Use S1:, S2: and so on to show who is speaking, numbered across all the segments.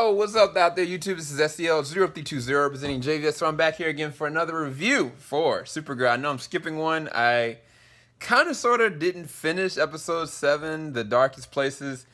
S1: Yo, what's up out there, YouTube? This is SEL0320 representing JVS. So I'm back here again for another review for Supergirl. I know I'm skipping one. I kind of sort of didn't finish episode 7, The Darkest Places.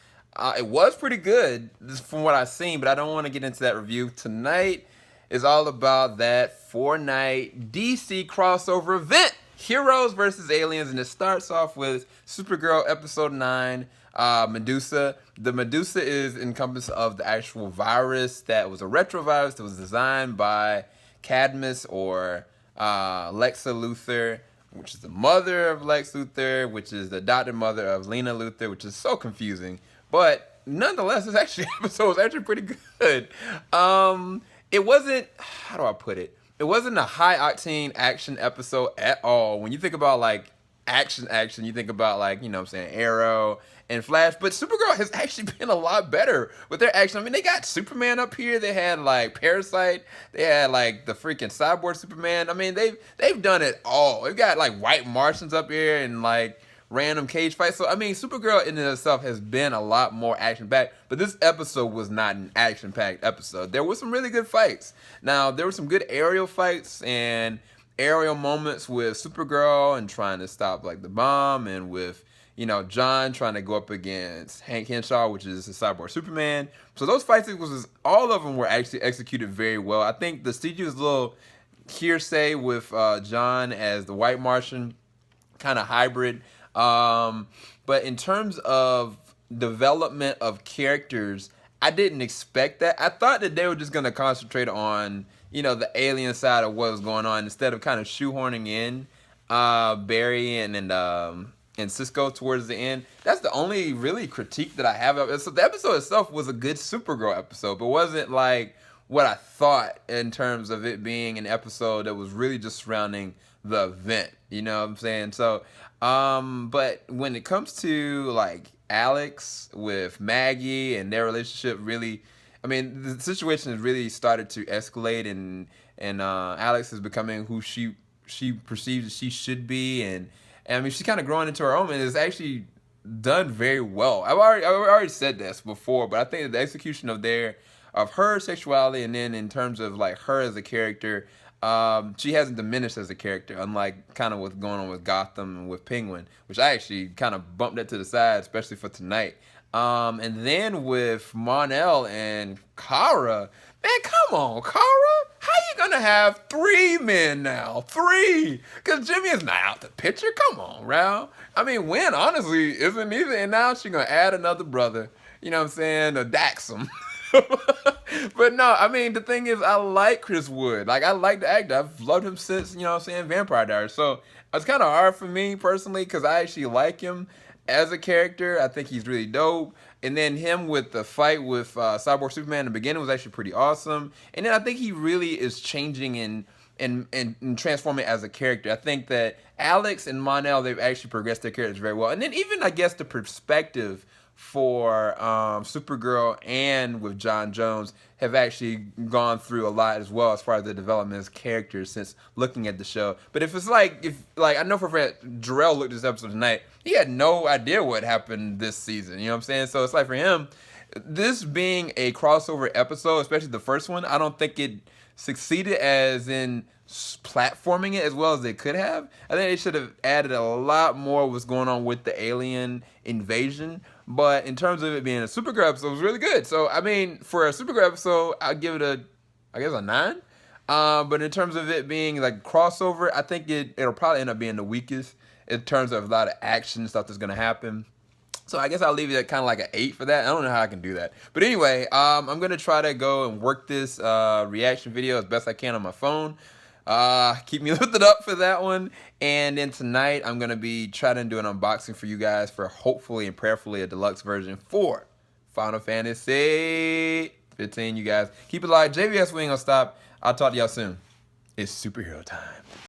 S1: It was pretty good from what I've seen, but I don't want to get into that review. Tonight is all about that 4-night DC crossover event, Heroes versus Aliens, and it starts off with Supergirl episode 9, MEDUSA. The MEDUSA is encompassed of the actual virus that was a retrovirus that was designed by Cadmus or Lexa Luthor, which is the mother of Lex Luthor, which is the adopted mother of Lena Luthor, which is so confusing. But nonetheless, this episode was actually pretty good. It wasn't, how do I put it? It wasn't a high-octane action episode at all. When you think about, like, action, you think about, like, you know what I'm saying, Arrow and Flash. But Supergirl has actually been a lot better with their action. I mean, they got Superman up here. They had, like, Parasite. They had, like, the freaking Cyborg Superman. I mean, they've done it all. They've got, like, White Martians up here and, like, random cage fights. So, I mean, Supergirl in itself has been a lot more action-packed, but this episode was not an action-packed episode. There were some really good fights. Now, there were some good aerial fights and aerial moments with Supergirl and trying to stop, like, the bomb, and with, you know, John trying to go up against Hank Henshaw, which is the Cyborg Superman. So those fight sequences, all of them were actually executed very well. I think the CG was a little hearsay with John as the White Martian, kind of hybrid. But in terms of development of characters, I didn't expect that. I thought that they were just going to concentrate on, you know, the alien side of what was going on instead of kind of shoehorning in Barry and Cisco towards the end. That's the only really critique that I have of it. So the episode itself was a good Supergirl episode, but wasn't like what I thought in terms of it being an episode that was really just surrounding the event. You know what I'm saying? So, but when it comes to like Alex with Maggie and their relationship, really, I mean, the situation has really started to escalate, and Alex is becoming who she perceives that she should be, and I mean, she's kind of growing into her own, and it's actually done very well. I've already said this before, but I think that the execution of her sexuality, and then in terms of like her as a character, she hasn't diminished as a character, unlike kind of what's going on with Gotham and with Penguin, which I actually kind of bumped that to the side, especially for tonight. And then with Mon-El and Kara, man, come on, Kara, how you gonna have 3 men now? 3, because Jimmy is not out the picture. Come on, Ralph. I mean, Wynn honestly isn't either, and now she's gonna add another brother. You know what I'm saying? To Daxam. But no, I mean, the thing is, I like Chris Wood. Like, I like the actor. I've loved him since, you know what I'm saying, Vampire Diaries. So it's kind of hard for me personally because I actually like him as a character. I think he's really dope. And then him with the fight with Cyborg Superman in the beginning was actually pretty awesome. And then I think he really is changing and transforming as a character. I think that Alex and Mon-El, they've actually progressed their characters very well. And then even, I guess, the perspective for Supergirl and with John Jones have actually gone through a lot as well as far as the development as characters since looking at the show. But if I know for a fact Jarrell looked at this episode tonight, he had no idea what happened this season. You know what I'm saying? So it's like for him, this being a crossover episode, especially the first one, I don't think it succeeded as in platforming it as well as they could have. I think they should have added a lot more what's going on with the alien invasion. But in terms of it being a Supergirl episode, it was really good. So, I mean, for a Supergirl episode, I'd give it a 9. But in terms of it being like crossover, I think it'll probably end up being the weakest in terms of a lot of action stuff that's going to happen. So I guess I'll leave it at kind of like an 8 for that. I don't know how I can do that. But anyway, I'm going to try to go and work this reaction video as best I can on my phone. Keep me lifted up for that one. And then tonight, I'm going to be trying to do an unboxing for you guys for hopefully and prayerfully a deluxe version for Final Fantasy 15. You guys keep it live. JVS, we ain't going to stop. I'll talk to y'all soon. It's superhero time.